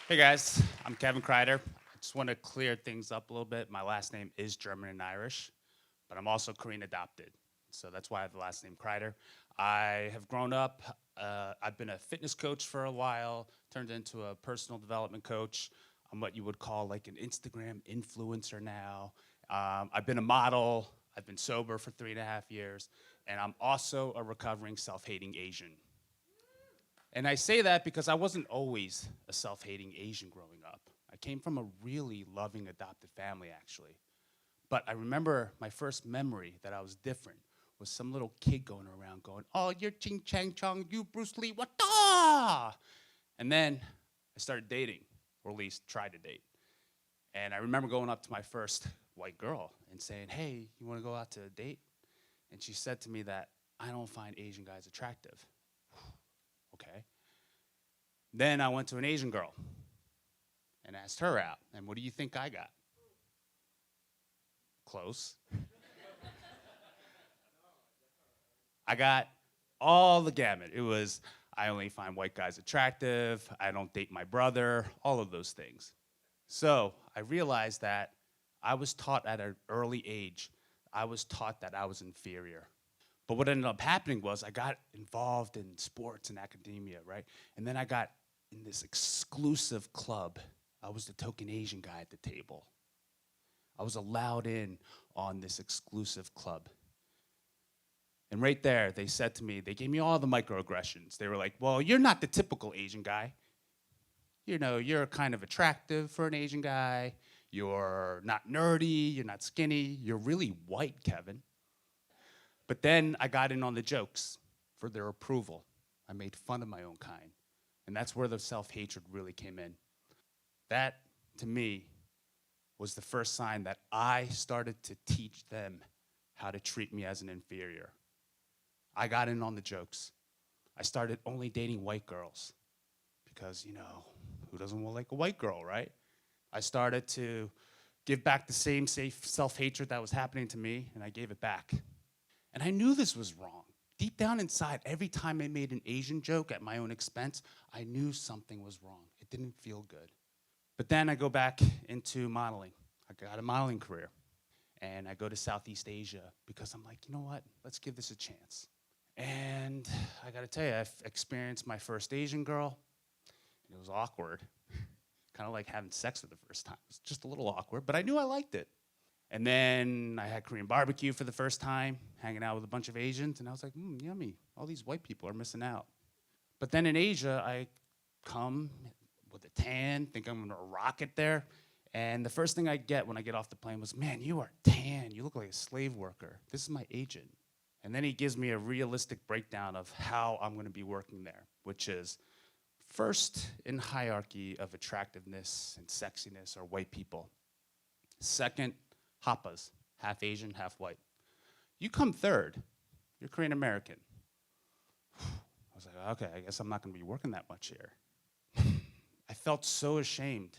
Hey guys, I'm Kevin Kreider. I just want to clear things up a little bit. My last name is German and Irish, but I'm also Korean adopted. So that's why I have the last name Kreider. I have grown up, I've been a fitness coach for a while, turned into a personal development coach. I'm what you would call like an Instagram influencer now. I've been a model, I've been sober for 3.5 years, and I'm also a recovering self hating Asian. And I say that because I wasn't always a self hating Asian growing up. I came from a really loving adopted family, actually. But I remember my first memory that I was different was some little kid going around going, "Oh, you're Ching Chang Chong, you Bruce Lee, what the?" And then I started dating, or at least tried to date. And I remember going up to my first white girl and saying, "Hey, you wanna go out to a date?" And she said to me that I don't find Asian guys attractive. Okay. Then I went to an Asian girl and asked her out. And what do you think I got? Close. I got all the gamut. It was, I only find white guys attractive, I don't date my brother, all of those things. So I realized that I was taught at an early age, I was taught that I was inferior. But what ended up happening was I got involved in sports and academia, right? And then I got in this exclusive club. I was the token Asian guy at the table. I was allowed in on this exclusive club. And right there, they said to me, they gave me all the microaggressions. They were like, "Well, you're not the typical Asian guy. You know, you're kind of attractive for an Asian guy. You're not nerdy. You're not skinny. You're really white, Kevin." But then I got in on the jokes for their approval. I made fun of my own kind. And that's where the self hatred really came in. That, to me, was the first sign that I started to teach them how to treat me as an inferior. I got in on the jokes. I started only dating white girls because, who doesn't want like a white girl, right? I started to give back the same self hatred that was happening to me, and I gave it back. And I knew this was wrong. Deep down inside, every time I made an Asian joke at my own expense, I knew something was wrong. It didn't feel good. But then I go back into modeling. I got a modeling career. And I go to Southeast Asia because I'm like, you know what? Let's give this a chance. And I gotta tell you, I've experienced my first Asian girl. And it was awkward. Kind of like having sex for the first time. It was just a little awkward, but I knew I liked it. And then I had Korean barbecue for the first time, hanging out with a bunch of Asians, and I was like, yummy. All these white people are missing out. But then in Asia, I come with a tan, think I'm gonna rock it there. And the first thing I get when I get off the plane was, "Man, you are tan. You look like a slave worker. This is my agent." And then he gives me a realistic breakdown of how I'm gonna be working there, which is first in hierarchy of attractiveness and sexiness are white people. Second, Hapas, half Asian, half white. You come third, you're Korean American. I was like, okay, I guess I'm not gonna be working that much here. I felt so ashamed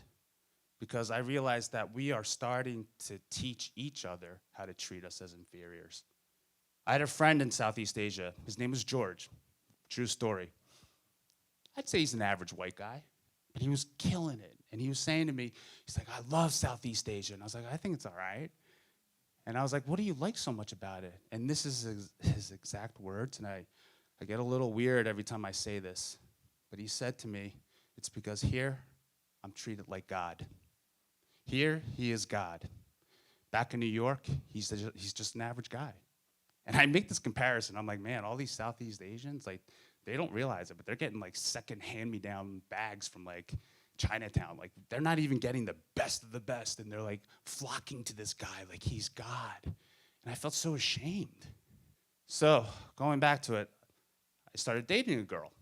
because I realized that we are starting to teach each other how to treat us as inferiors. I had a friend in Southeast Asia. His name was George. True story. I'd say he's an average white guy, but he was killing it. And he was saying to me, he's like, "I love Southeast Asia." And I was like, "I think it's all right." And I was like, "What do you like so much about it?" And this is his exact words, and I get a little weird every time I say this. But he said to me, "It's because here, I'm treated like God. Here, he is God. Back in New York, he's just an average guy." And I make this comparison. I'm like, man, all these Southeast Asians, like, they don't realize it, but they're getting like second hand-me-down bags from like Chinatown. Like, they're not even getting the best of the best, and they're like flocking to this guy like he's God. And I felt so ashamed. So going back to it, I started dating a girl,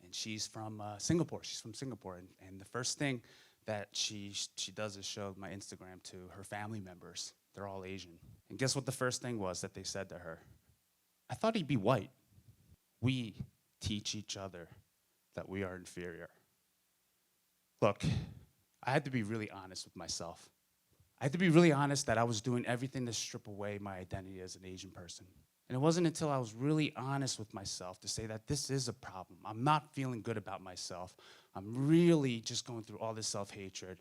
and she's from Singapore. She's from Singapore, and the first thing that she does is show my Instagram to her family members. They're all Asian. And guess what the first thing was that they said to her? "I thought he'd be white." We teach each other that we are inferior. Look, I had to be really honest with myself. I had to be really honest that I was doing everything to strip away my identity as an Asian person. And it wasn't until I was really honest with myself to say that this is a problem. I'm not feeling good about myself. I'm really just going through all this self-hatred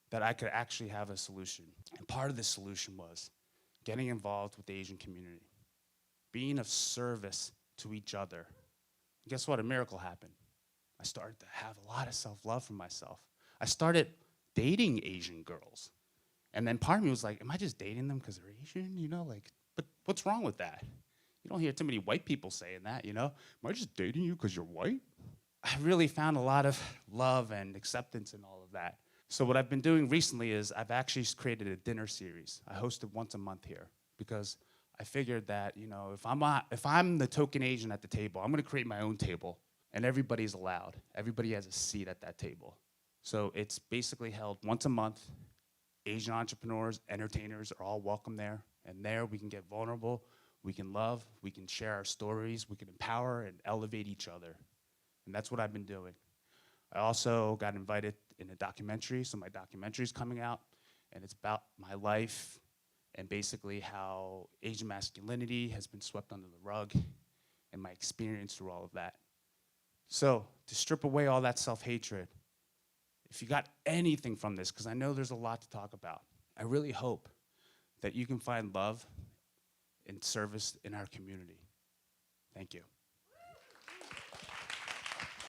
that I could actually have a solution. And part of the solution was getting involved with the Asian community, being of service to each other. And guess what? A miracle happened. I started to have a lot of self-love for myself. I started dating Asian girls. And then part of me was like, am I just dating them because they're Asian? But what's wrong with that? You don't hear too many white people saying that, Am I just dating you because you're white? I really found a lot of love and acceptance in all of that. So what I've been doing recently is I've actually created a dinner series. I host it once a month here because I figured that, if I'm the token Asian at the table, I'm gonna create my own table and everybody's allowed. Everybody has a seat at that table. So it's basically held once a month. Asian entrepreneurs, entertainers are all welcome there. And there we can get vulnerable, we can love, we can share our stories, we can empower and elevate each other. And that's what I've been doing. I also got invited in a documentary, so my documentary's coming out, and it's about my life and basically how Asian masculinity has been swept under the rug and my experience through all of that. So to strip away all that self-hatred, if you got anything from this, because I know there's a lot to talk about, I really hope that you can find love and service in our community. Thank you.